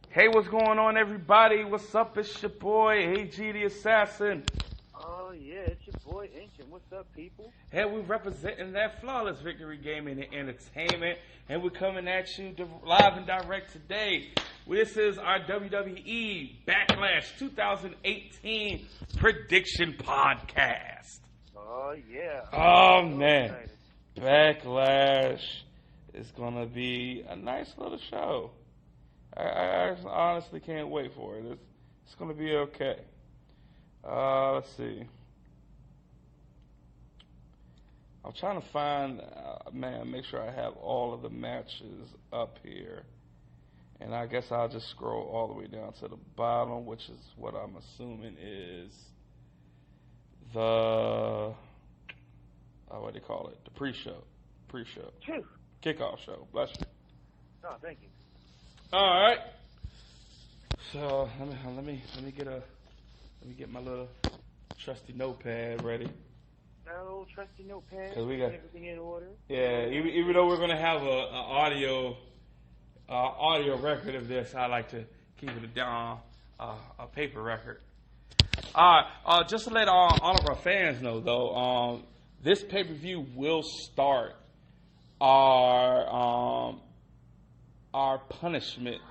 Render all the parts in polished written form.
Hey, what's going on, everybody? What's up? It's your boy, AG the Assassin. Oh, yeah, it's your boy, Ancient. What's up, people? Hey, we're representing that flawless victory gaming and entertainment, and we're coming at you live and direct today. This is our WWE Backlash 2018 prediction podcast. Oh, yeah. Oh, man. Backlash is going to be a nice little show. I honestly can't wait for it. It's going to be okay. Let's see. I'm trying to find, make sure I have all of the matches up here. And I guess I'll just scroll all the way down to the bottom, which is what I'm assuming is the, what do you call it? The pre-show. Kickoff show. Bless you. Oh, thank you. All right. So let me get my little trusty notepad ready. No trusty notepad. Cause we got everything in order. Yeah, even though we're gonna have a audio record of this, I like to keep it down a paper record. All right. Just to let all of our fans know, though, this pay-per-view will start our punishment.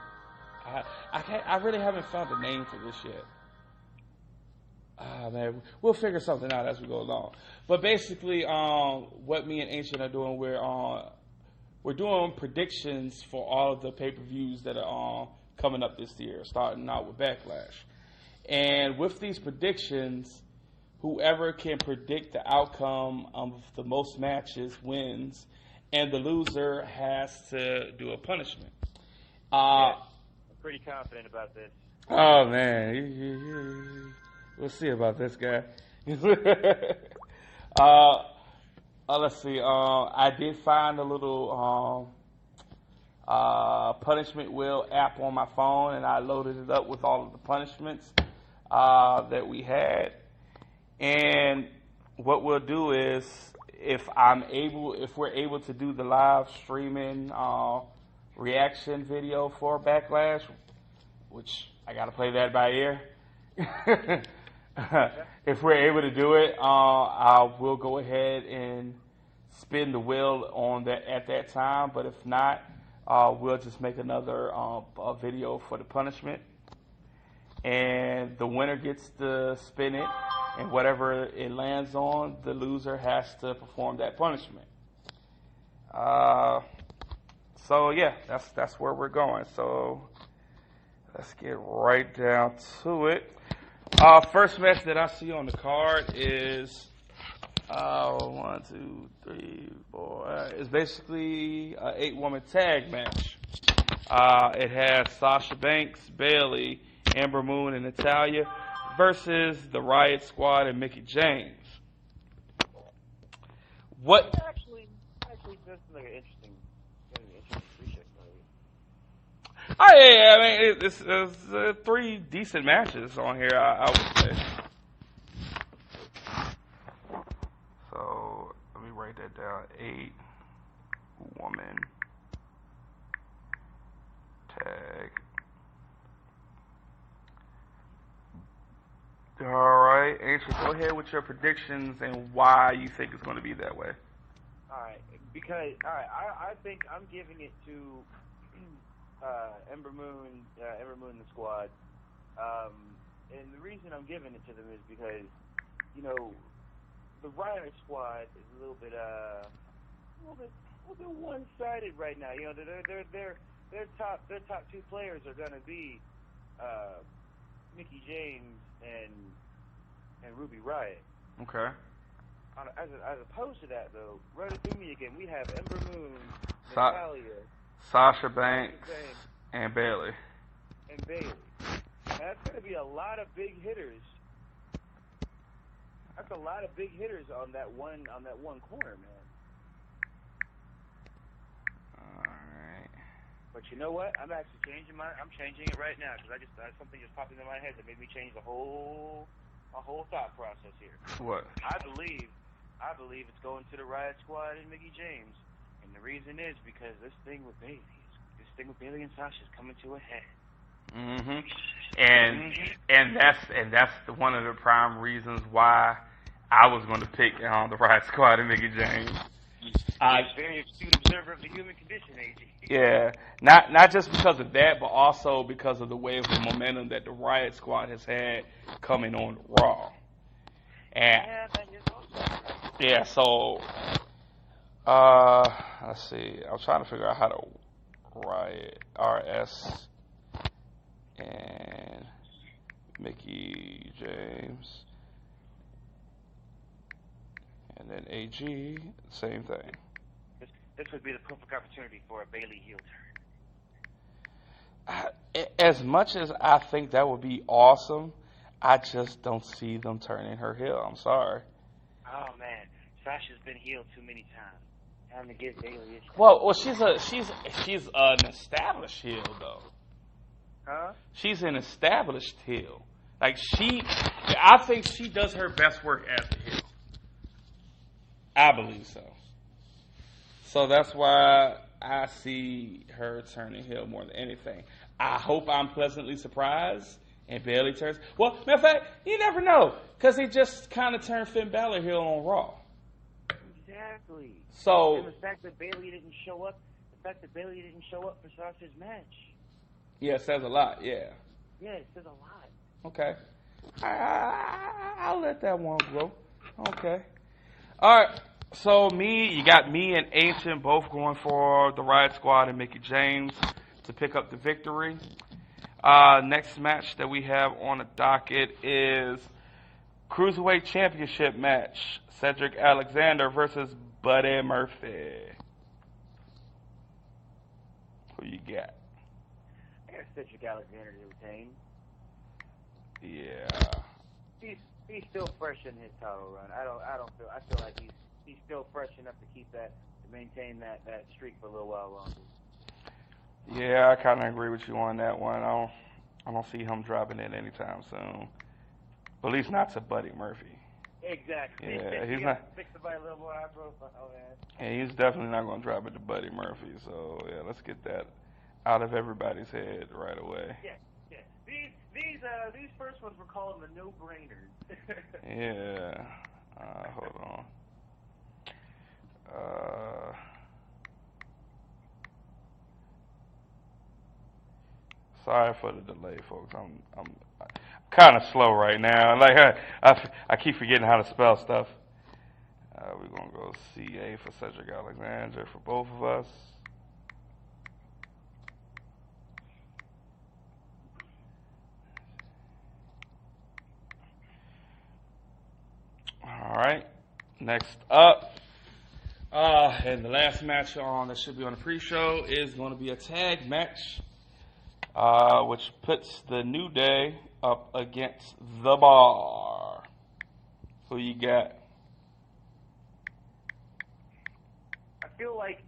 I really haven't found a name for this yet. Man, we'll figure something out as we go along. But basically, what me and Ancient are doing, we're doing predictions for all of the pay-per-views that are coming up this year, starting out with Backlash. And with these predictions, whoever can predict the outcome of the most matches wins, and the loser has to do a punishment. I'm pretty confident about this. Oh, man. We'll see about this guy. Let's see. I did find a little punishment wheel app on my phone, and I loaded it up with all of the punishments that we had. And what we'll do is, if we're able to do the live streaming reaction video for Backlash, which I got to play that by ear. If we're able to do it, I will go ahead and spin the wheel on that at that time. But if not, we'll just make another video for the punishment, and the winner gets to spin it, and whatever it lands on, the loser has to perform that punishment. So yeah, that's where we're going. So let's get right down to it. First match that I see on the card is 1, 2, 3, 4. It's basically an 8-woman tag match. It has Sasha Banks, Bayley, Ember Moon, and Natalya versus the Riot Squad and Mickie James. What? Actually, this is like an interesting pre-show. Oh yeah, I mean it's 3 decent matches on here, I would say. So let me write that down. 8-woman tag. All right, Ancient, go ahead with your predictions and why you think it's going to be that way. All right, because I think I'm giving it to Ember Moon and the Squad, and the reason I'm giving it to them is because, you know, the Riot Squad is a little bit one-sided right now. You know, their top 2 players are gonna be Mickie James and Ruby Riott. Okay. As opposed to that, though, run it through me again. We have Ember Moon, Natalya, Sasha Banks, and Bayley. Now, that's going to be a lot of big hitters. That's a lot of big hitters on that one corner, man. All right. But you know what? I'm actually I'm changing it right now because something just popped into my head that made me change my whole thought process here. What? I believe it's going to the Riot Squad and Mickie James, and the reason is because this thing with Bayley and Sasha is coming to a head. hmm And that's one of the prime reasons why I was going to pick the Riot Squad and Mickey James. Very astute observer of the human condition, AG. Yeah, not just because of that, but also because of the wave of momentum that the Riot Squad has had coming on Raw. And yeah, so let's see. I was trying to figure out how to Riot RS and Mickey James, and then AG, same thing. This would be the perfect opportunity for a Bayley heel turn. As much as I think that would be awesome, I just don't see them turning her heel. I'm sorry. Oh man, Sasha's been healed too many times. Time to get Bayley a shot. Well, she's an established heel though. Huh? She's an established heel. Like I think she does her best work as the heel. I believe so. So that's why I see her turning heel more than anything. I hope I'm pleasantly surprised and Bayley turns. Well, matter of fact, you never know because he just kind of turned Finn Balor heel on Raw. Exactly. So and the fact that Bayley didn't show up for Sasha's match. Yeah, it says a lot. Yeah. Yeah, it says a lot. Okay. I'll let that one go. Okay. All right. So you got me and Ancient both going for the Riot Squad and Mickey James to pick up the victory. Next match that we have on the docket is Cruiserweight Championship match. Cedric Alexander versus Buddy Murphy. Who you got? I got Cedric Alexander to retain. Yeah. He's still fresh in his title run. I feel like he's still fresh enough to maintain that streak for a little while longer. Yeah, I kind of agree with you on that one. I don't see him dropping it anytime soon. But at least not to Buddy Murphy. Exactly. Yeah, he's not. Fix it by a little more high profile, man. And he's definitely not going to drop it to Buddy Murphy. So yeah, let's get that out of everybody's head right away. Yeah. These first ones we're calling the no-brainers. Yeah. Hold on. Sorry for the delay, folks. I'm kind of slow right now. Like I keep forgetting how to spell stuff. We're gonna go CA for Cedric Alexander for both of us. All right. Next up, and the last match that should be on the pre-show is going to be a tag match, which puts the New Day up against the Bar. Who you got? I feel like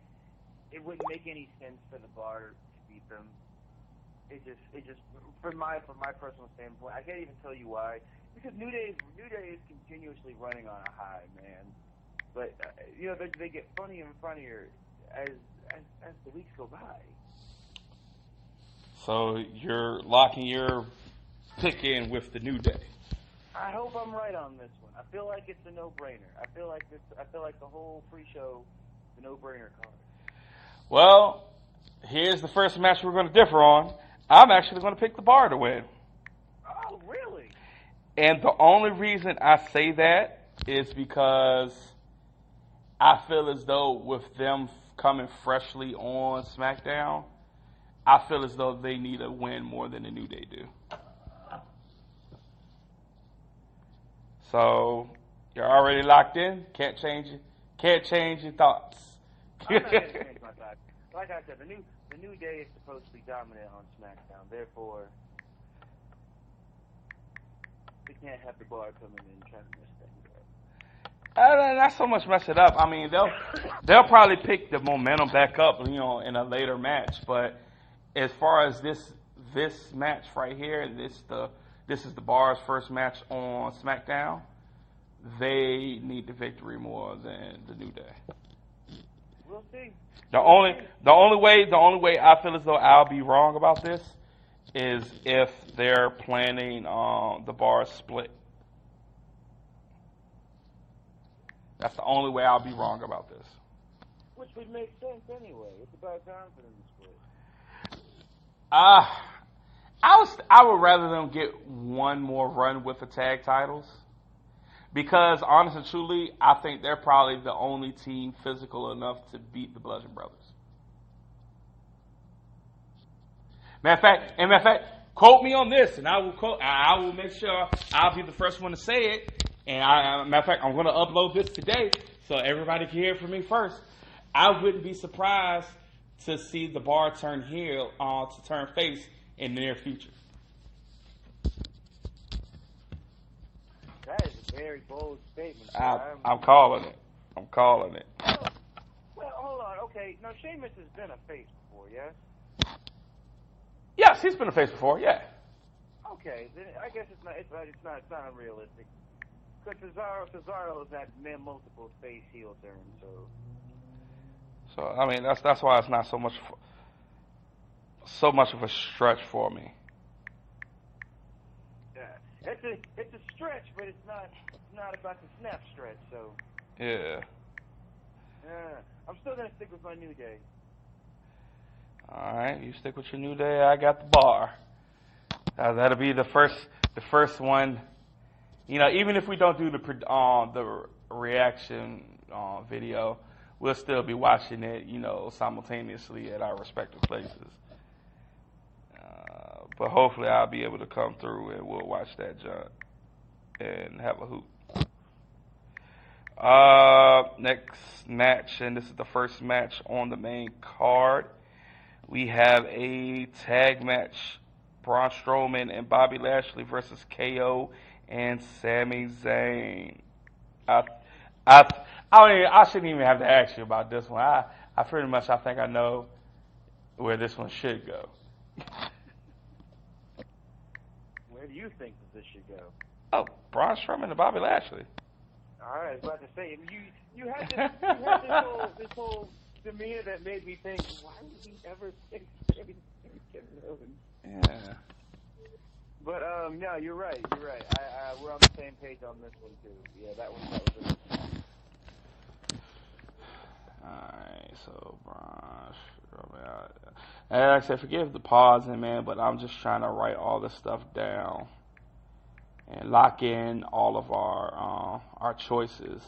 it wouldn't make any sense for the Bar to beat them. It just from my personal standpoint, I can't even tell you why. Because New Day is continuously running on a high, man. But they get funnier and funnier as the weeks go by. So you're locking your pick in with the New Day. I hope I'm right on this one. I feel like it's a no-brainer. I feel like the whole pre-show is a no-brainer card. Well, here's the first match we're going to differ on. I'm actually going to pick the Bar to win. Oh, really? And the only reason I say that is because I feel as though with them coming freshly on SmackDown, I feel as though they need a win more than the New Day do. So you're already locked in. Can't change your thoughts. I'm not going to change my thoughts. Like I said, the New Day is supposed to be dominant on SmackDown. Therefore, we can't have the Bar coming in trying to mess things up. Not so much mess it up. I mean, they'll probably pick the momentum back up, in a later match. But as far as this match right here, this is the Bar's first match on SmackDown. They need the victory more than the New Day. We'll see. The only way I feel as though I'll be wrong about this is if they're planning the bar split. That's the only way I'll be wrong about this. Which would make sense anyway. It's about time for them to split. I would rather them get one more run with the tag titles. Because, honestly and truly, I think they're probably the only team physical enough to beat the Bludgeon Brothers. Matter of fact, quote me on this, and I will make sure I'll be the first one to say it. And matter of fact, I'm going to upload this today so everybody can hear it from me first. I wouldn't be surprised to see the bar turn heel to turn face in the near future. That is a very bold statement. I'm calling it. I'm calling it. Well, hold on. Okay, now Sheamus has been a face before, yes? Yes, he's been a face before. Yeah. Okay, then I guess it's not unrealistic. Because Cesaro has had multiple face heel turns, So I mean that's why it's not so much of a stretch for me. Yeah, it's a stretch, but it's not about the snap stretch. So Yeah. I'm still gonna stick with my New Day. All right, you stick with your New Day. I got the bar. That'll be the first one. You know, even if we don't do the reaction video, we'll still be watching it, you know, simultaneously at our respective places. But hopefully I'll be able to come through and we'll watch that junk and have a hoot. Next match, and this is the first match on the main card. We have a tag match: Braun Strowman and Bobby Lashley versus KO and Sami Zayn. I shouldn't even have to ask you about this one. I pretty much I think I know where this one should go. Where do you think that this should go? Oh, Braun Strowman and Bobby Lashley. All right, I was about to say you had this whole demeanor that made me think, why would he ever pick Kevin Owens? Yeah. But no, you're right. We're on the same page on this one too. Yeah, that was it. Alright, so Braun Strowman. And like I said, forgive the pausing, man, but I'm just trying to write all this stuff down and lock in all of our choices.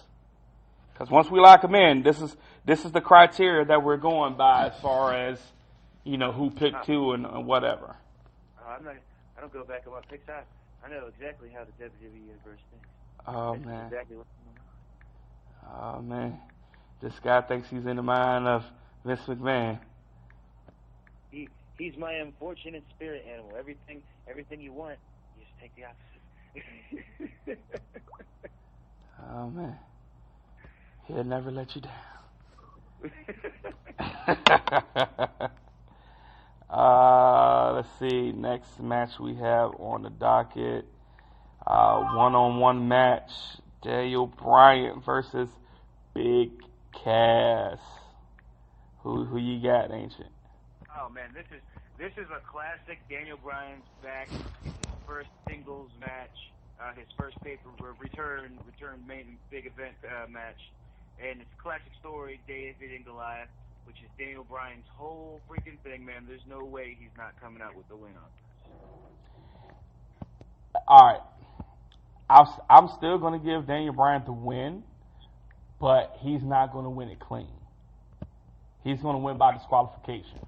Because once we lock them in, this is the criteria that we're going by as far as, you know, who picked who and whatever. I don't go back on my picks. I know exactly how the WWE universe thinks. Oh, That's man. exactly what Oh, man. This guy thinks he's in the mind of Vince McMahon. He's my unfortunate spirit animal. Everything you want, you just take the opposite. Oh, man. He'll never let you down. Let's see. Next match we have on the docket. One-on-one match. Daniel Bryan versus Big Cass. Who you got, Ancient? Oh man, this is a classic. Daniel Bryan's back. His first singles match. His first return main big event match. And it's a classic story, David and Goliath, which is Daniel Bryan's whole freaking thing, man. There's no way he's not coming out with the win on this. All right. I'm still going to give Daniel Bryan the win, but he's not going to win it clean. He's going to win by disqualification.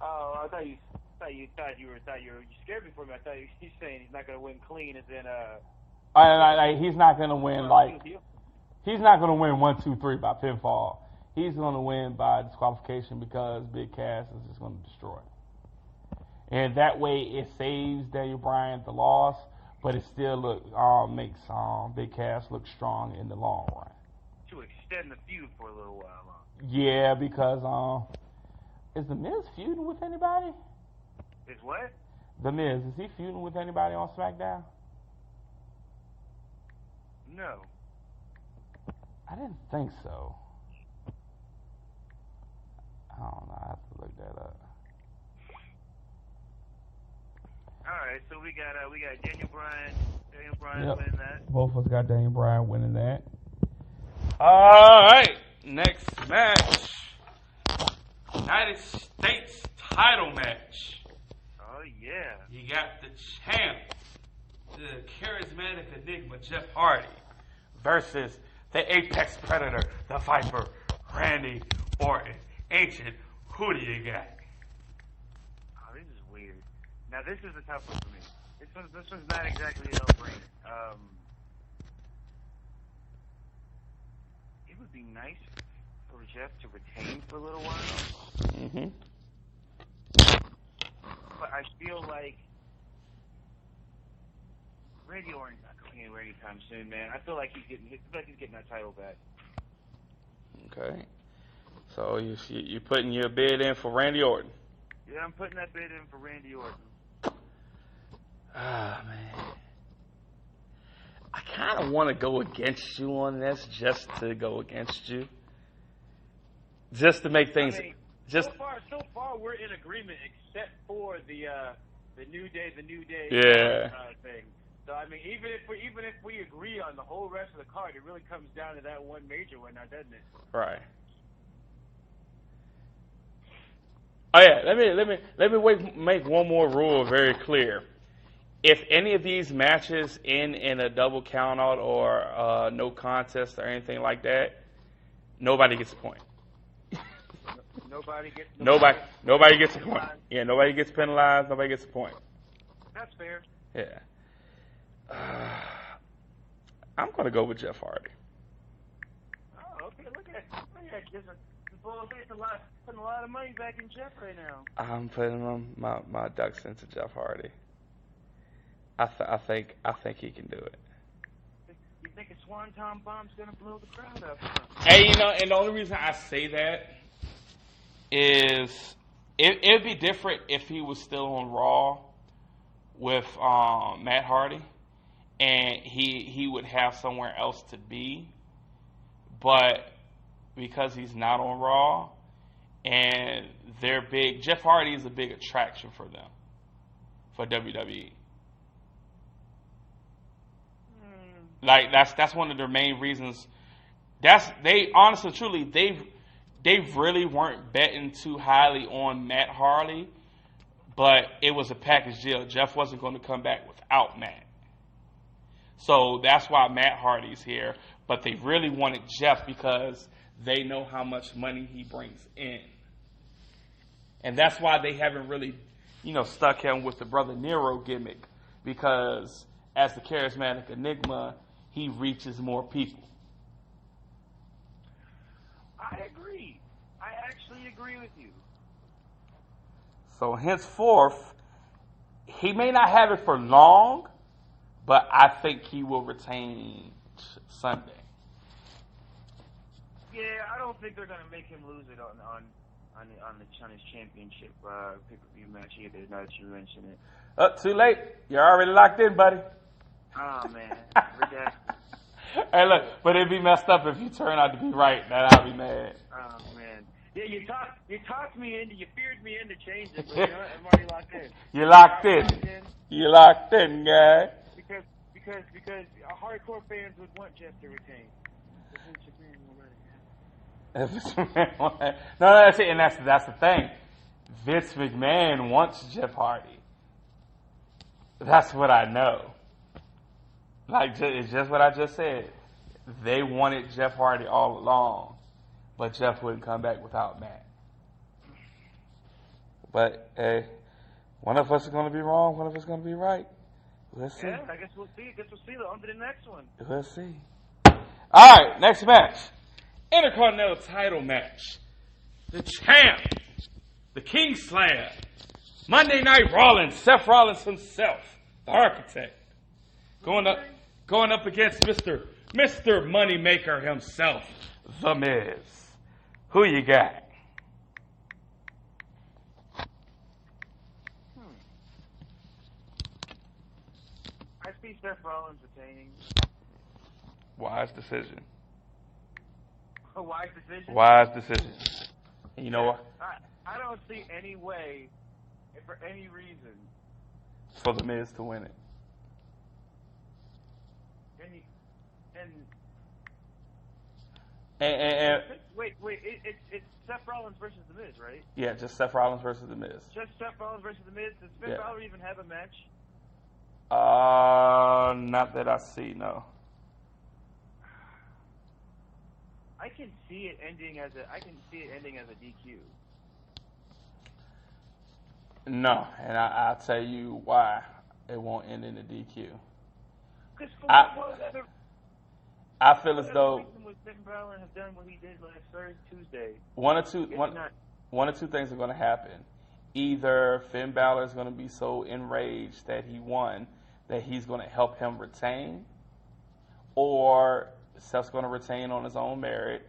Oh, I thought you were scared me for me. I thought you were saying he's not going to win clean, as in he's not going to win he's not going to win 1, 2, 3 by pinfall. He's going to win by disqualification because Big Cass is just going to destroy him. And that way it saves Daniel Bryan the loss, but it still makes Big Cass look strong in the long run. To extend the feud for a little while. Yeah, because is The Miz feuding with anybody? Is what? The Miz, is he feuding with anybody on SmackDown? No. I didn't think so. I don't know. I have to look that up. right, so we got Daniel Bryan winning that. Both of us got Daniel Bryan winning that. All right, next match. United States title match. Oh, yeah. You got the champ, the charismatic enigma, Jeff Hardy, versus the Apex Predator, the Viper, Randy Orton. Ancient, who do you got? Oh, this is weird. Now, this is a tough one for me. This one's not exactly a no-brainer. It would be nice for Jeff to retain for a little while. Mm-hmm. But I feel like Randy Orton's not going anywhere anytime soon, man. I feel like he's getting that title back. Okay. So you putting your bid in for Randy Orton? Yeah, I'm putting that bid in for Randy Orton. Ah, man. I kind of want to go against you on this, just to go against you. Just to make things... So far we're in agreement, except for the New Day Yeah. thing. So I mean, even if we agree on the whole rest of the card, it really comes down to that one major one, now, doesn't it? Right. Oh yeah, let me make one more rule very clear. If any of these matches end in a double count out or no contest or anything like that, nobody gets a point. Nobody gets a point. Yeah, nobody gets penalized. Nobody gets a point. That's fair. Yeah. I'm gonna go with Jeff Hardy. Oh, okay. Look at the Bulls putting a lot of money back in Jeff right now. I'm putting my ducks into Jeff Hardy. I think he can do it. You think a Swanton bomb's gonna blow the crowd up? Hey, and the only reason I say that is it'd be different if he was still on Raw with Matt Hardy, and he would have somewhere else to be. But because he's not on Raw, and they're big, Jeff Hardy is a big attraction for them, for WWE. Like that's one of their main reasons. They honestly, truly, they really weren't betting too highly on Matt Hardy, but it was a package deal. Jeff wasn't going to come back without Matt. So that's why Matt Hardy's here. But they really wanted Jeff because they know how much money he brings in. And that's why they haven't really, stuck him with the Brother Nero gimmick. Because as the charismatic enigma, he reaches more people. I agree. I actually agree with you. So henceforth, he may not have it for long, but I think he will retain Sunday. Yeah, I don't think they're gonna make him lose it on his championship pay-per-view match either. Now that you mention it. Too late. You're already locked in, buddy. Oh man, redacted. Hey, look, but it'd be messed up if you turn out to be right. Then I'll be mad. Oh man. Yeah, you talked me into, you feared me into changing, but you know what? I'm already locked in. You're locked in. You're locked in, guy. Because hardcore fans would want Jeff to retain. No, that's it, and that's the thing. Vince McMahon wants Jeff Hardy. That's what I know. Like, it's just what I just said. They wanted Jeff Hardy all along, but Jeff wouldn't come back without Matt. But hey, one of us is going to be wrong. One of us is going to be right. Let's see. Yeah, I guess we'll see. Though. On to the next one. Let's see. All right, next match. Intercontinental title match. The champ, the King Slayer, Monday Night Rollins, Seth Rollins himself, the architect, going up against Mr. Moneymaker himself, The Miz. Who you got? I see Seth Rollins retaining. Wise decision. A wise decision? Wise decision. And you know what? I don't see any way, for any reason, for The Miz to win it. And wait, it's Seth Rollins versus The Miz, right? yeah, just Seth Rollins versus The Miz. Just Seth Rollins versus The Miz. Does Finn Balor even have a match? Not that I see, no. I can see it ending as a DQ. No, and I'll tell you why it won't end in a DQ. Because I feel as though Finn Balor has done what he did last Tuesday. One or two things are going to happen. Either Finn Balor is going to be so enraged that he won that he's going to help him retain, or Seth's going to retain on his own merit,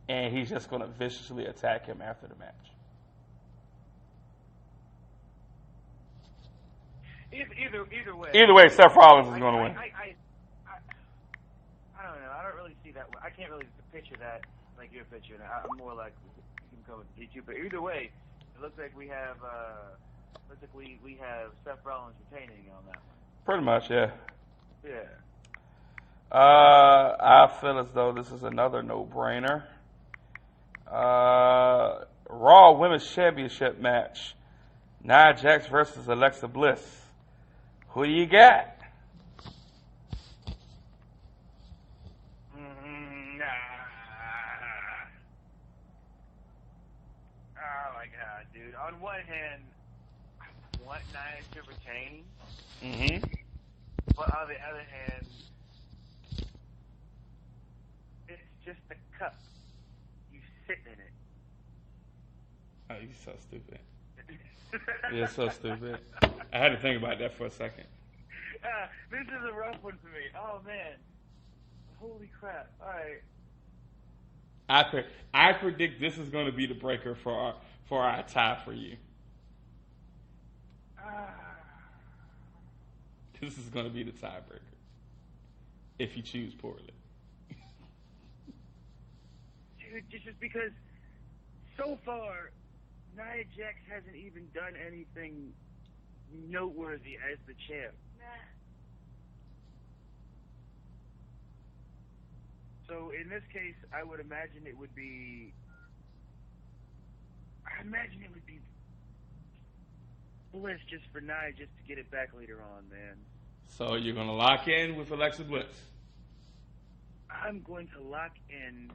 and he's just going to viciously attack him after the match. Either way, Seth Rollins is going to win. I don't know. I don't really see that. I can't really picture that like you're picturing. I'm more like you can go with DQ. But either way, it looks like we have we have Seth Rollins retaining on that one. Pretty much, yeah. Yeah. I feel as though this is another no-brainer. Raw Women's Championship match. Nia Jax versus Alexa Bliss. Who do you got? Oh my god, dude. On one hand, I want Nia to retain. Mm-hmm. But on the other hand, it's just a cup. You sit in it. Oh, you're so stupid. You're so stupid. I had to think about that for a second. This is a rough one for me. Oh, man. Holy crap. All right. I predict this is going to be the breaker for our tie for you. This is going to be the tiebreaker if you choose poorly. Dude, just because so far Nia Jax hasn't even done anything noteworthy as the champ. So in this case, I would imagine it would be. Bliss just for Nia, just to get it back later on, man. So you're gonna lock in with Alexa Bliss? I'm going to lock in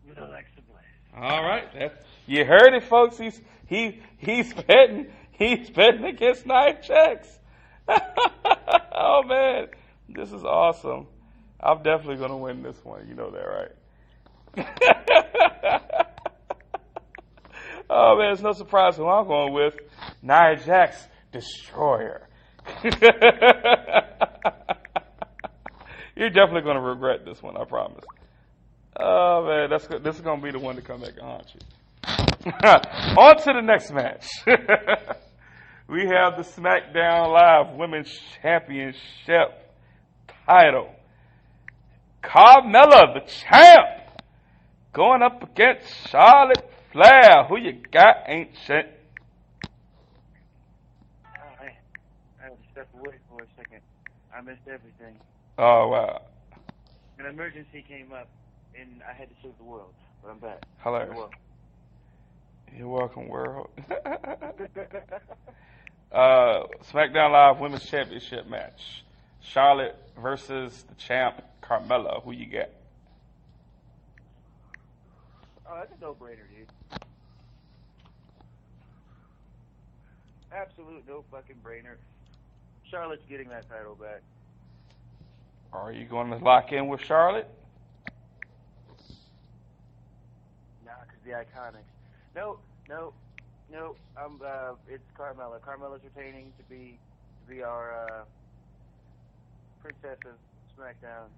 with Alexa Bliss. All right, you heard it, folks. He's betting against Nia Jax. Oh man, this is awesome. I'm definitely gonna win this one. You know that, right? Oh man, it's no surprise who I'm going with. Nia Jax, Destroyer. You're definitely going to regret this one, I promise. Oh man, this is going to be the one to come back and haunt you. On to the next match. We have the SmackDown Live Women's Championship title. Carmella, the champ, going up against Charlotte Flair. Who you got, Ancient? I had to step away for a second. I missed everything. Oh, wow. An emergency came up, and I had to save the world. But I'm back. Hilarious. You're welcome, world. SmackDown Live Women's Championship match. Charlotte versus the champ, Carmella. Who you got? Oh, that's a no-brainer, dude. Absolute no fucking brainer. Charlotte's getting that title back. Are you going to lock in with Charlotte? Nah, because the Iconics. No. It's Carmella. Carmella's retaining to be our princess of SmackDown.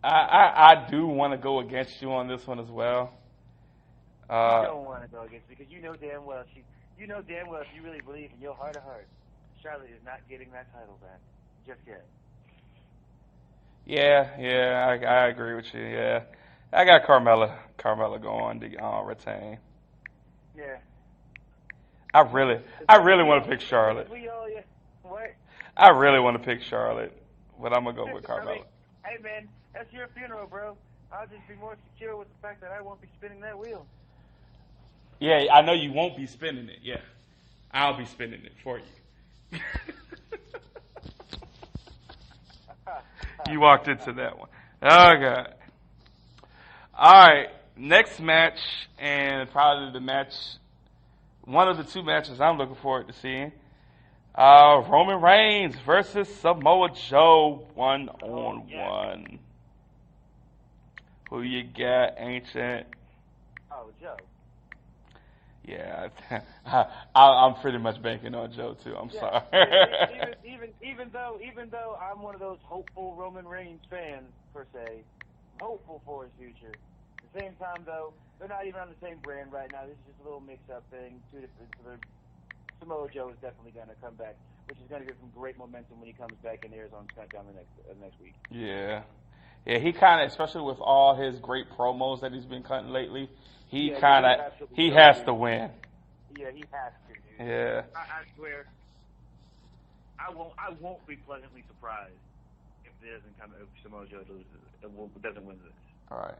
I do want to go against you on this one as well. You don't want to go against because you know damn well if you really believe in your heart of hearts, Charlotte is not getting that title back just yet. Yeah, I agree with you. Yeah, I got Carmella going to retain. Yeah. I really want to pick Charlotte. What? I really want to pick Charlotte, but I'm gonna go with Carmella. I mean, hey man, that's your funeral, bro. I'll just be more secure with the fact that I won't be spinning that wheel. Yeah, I know you won't be spinning it. Yeah, I'll be spinning it for you. You walked into that one. Oh God. All right, next match, and probably the match, one of the two matches I'm looking forward to seeing. Roman Reigns versus Samoa Joe, 1-on-1. Who you got, Ancient? Oh, Joe. Yeah, I'm pretty much banking on Joe too. I'm sorry. even though I'm one of those hopeful Roman Reigns fans per se, hopeful for his future. At the same time, though, they're not even on the same brand right now. This is just a little mix-up thing. Two different. Samoa Joe is definitely going to come back, which is going to give him great momentum when he comes back and airs on SmackDown the next week. Yeah, he kind of, especially with all his great promos that he's been cutting lately, he has to win. Yeah, he has to, dude. Yeah. I swear, I won't be pleasantly surprised if Samoa Joe doesn't win this. All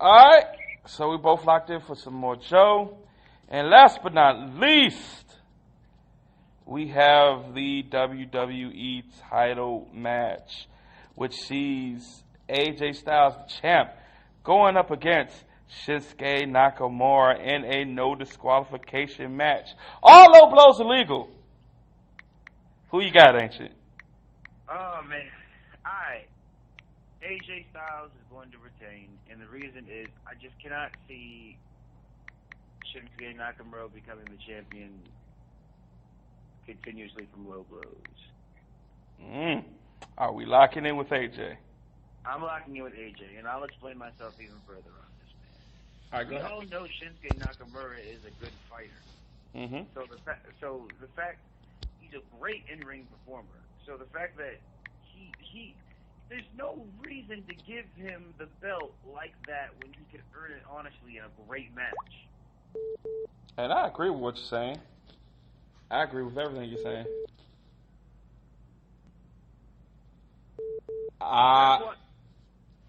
right. So we both locked in for Samoa Joe. And last but not least, we have the WWE title match, which sees AJ Styles, the champ, going up against Shinsuke Nakamura in a no disqualification match. All low blows illegal. Who you got, Ancient? Oh, man. All right. AJ Styles is going to retain, and the reason is I just cannot see Shinsuke Nakamura becoming the champion continuously from low blows. Are we locking in with AJ? I'm locking in with AJ, and I'll explain myself even further on this, man. All right, go ahead. We all know Shinsuke Nakamura is a good fighter. Mm-hmm. So the fact he's a great in-ring performer. So the fact that he there's no reason to give him the belt like that when he could earn it honestly in a great match. And I agree with what you're saying. I agree with everything you're saying.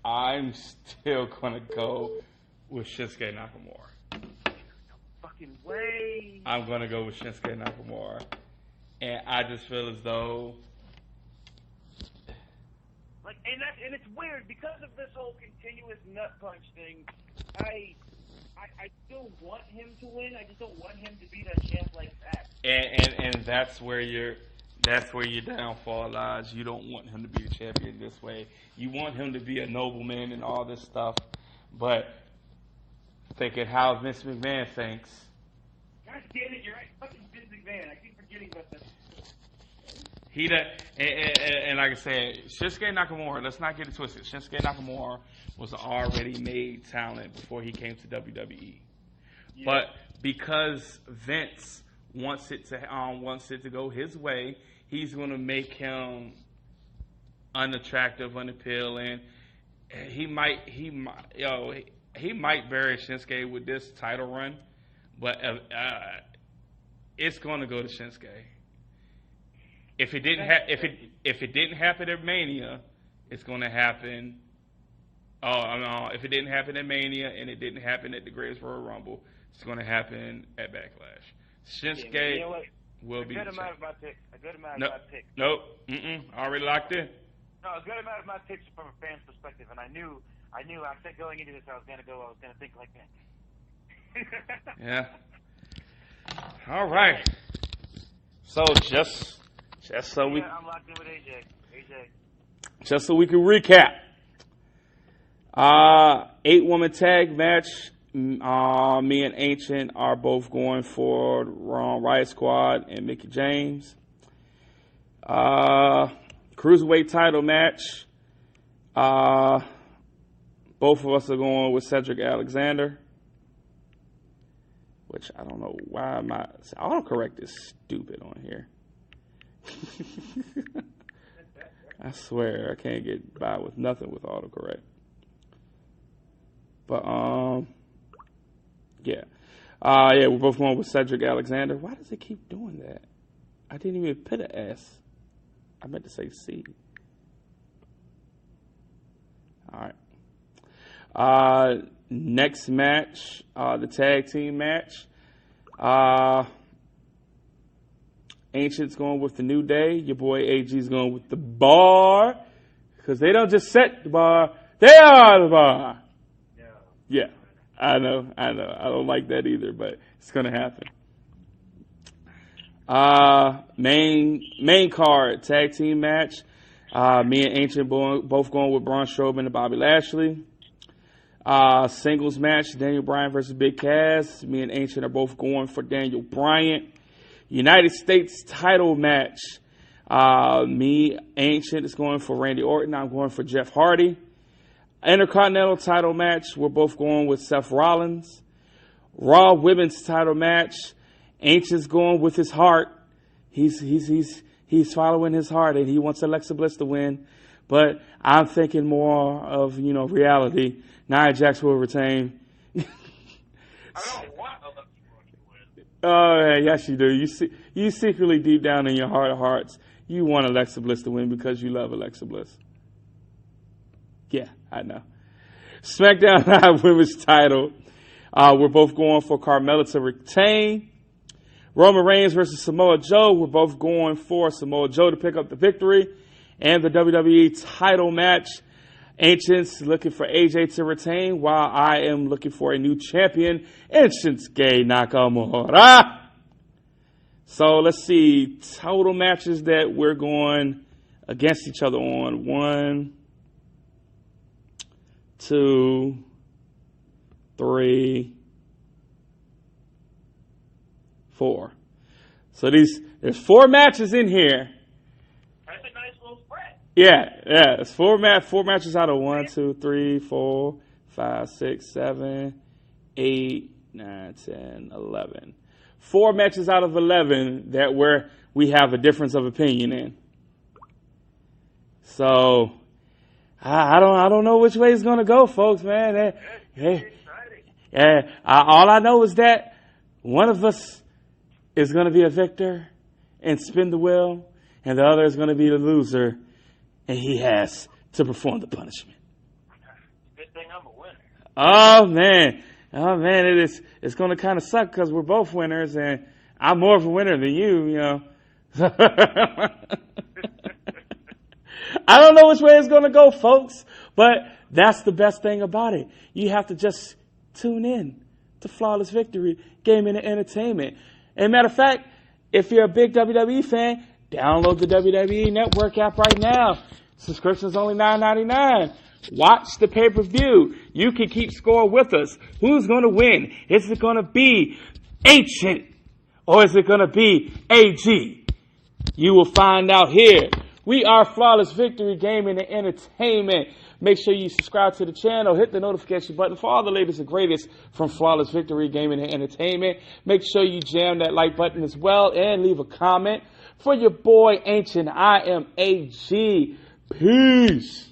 I'm still gonna go with Shinsuke Nakamura. No fucking way. I'm gonna go with Shinsuke Nakamura, and I just feel as though, and it's weird because of this whole continuous nut punch thing. I still want him to win. I just don't want him to be that champ like that. And that's where your downfall lies. You don't want him to be the champion this way. You want him to be a nobleman and all this stuff, but thinking how Vince McMahon thinks. God damn it, you're right. Fucking Vince McMahon. I keep forgetting about that. He does, and like I said, Shinsuke Nakamura, let's not get it twisted. Shinsuke Nakamura was an already made talent before he came to WWE. Yeah. But because Vince wants it to go his way, he's going to make him unattractive, unappealing. He might bury Shinsuke with this title run, but it's going to go to Shinsuke. If it didn't happen at Mania, it's going to happen. If it didn't happen at Mania and it didn't happen at the Greatest Royal Rumble, it's going to happen at Backlash. Shinsuke will be. A good amount of my picks. Nope. Already locked in. No, a good amount of my picks from a fan's perspective, and I knew. I said going into this, I was gonna think like that. Yeah. All right. So just so we. I'm locked in with AJ. Just so we can recap. 8-woman tag match. Me and Ancient are both going for Riot Squad and Mickie James. Cruiserweight title match. Both of us are going with Cedric Alexander. Which I don't know why autocorrect is stupid on here. I swear I can't get by with nothing with autocorrect. But yeah. We're both going with Cedric Alexander. Why does it keep doing that? I didn't even put an S. I meant to say C. All right. Next match, the tag team match. Ancient's going with the New Day. Your boy AG's going with the Bar. Because they don't just set the bar, they are the bar. Yeah, I know. I don't like that either, but it's going to happen. Main card, tag team match. Me and Ancient both going with Braun Strowman and Bobby Lashley. Singles match, Daniel Bryan versus Big Cass. Me and Ancient are both going for Daniel Bryan. United States title match. Me, Ancient, is going for Randy Orton. I'm going for Jeff Hardy. Intercontinental title match, we're both going with Seth Rollins. Raw women's title match, Ancient's going with his heart. He's following his heart, and he wants Alexa Bliss to win. But I'm thinking more of, reality. Nia Jax will retain. I don't want Alexa Bliss to win. Oh, yes, you do. You secretly, deep down in your heart of hearts, you want Alexa Bliss to win because you love Alexa Bliss. Yeah, I know. SmackDown Live Women's title. We're both going for Carmella to retain. Roman Reigns versus Samoa Joe. We're both going for Samoa Joe to pick up the victory. And the WWE title match. Ancient's looking for AJ to retain, while I am looking for a new champion, Shinsuke Nakamura. So let's see. Total matches that we're going against each other on. 1, 2, 3, 4. So there's 4 matches in here. That's a nice little spread. Yeah. It's 4 matches out of 1, 2, 3, 4, 5, 6, 7, 8, 9, 10, 11. 4 matches out of 11 that we have a difference of opinion in. So I don't know which way it's gonna go, folks, man. All I know is that one of us is gonna be a victor and spin the wheel, and the other is gonna be the loser, and he has to perform the punishment. Good thing I'm a winner. Oh man, it's gonna kind of suck because we're both winners, and I'm more of a winner than you. I don't know which way it's going to go, folks, but that's the best thing about it. You have to just tune in to Flawless Victory Gaming and Entertainment. And matter of fact, if you're a big WWE fan, download the WWE Network app right now. Subscription's only $9.99. Watch the pay-per-view. You can keep score with us. Who's going to win? Is it going to be Ancient or is it going to be AG? You will find out here. We are Flawless Victory Gaming and Entertainment. Make sure you subscribe to the channel. Hit the notification button for all the latest and greatest from Flawless Victory Gaming and Entertainment. Make sure you jam that like button as well and leave a comment. For your boy Ancient, I am AG. Peace.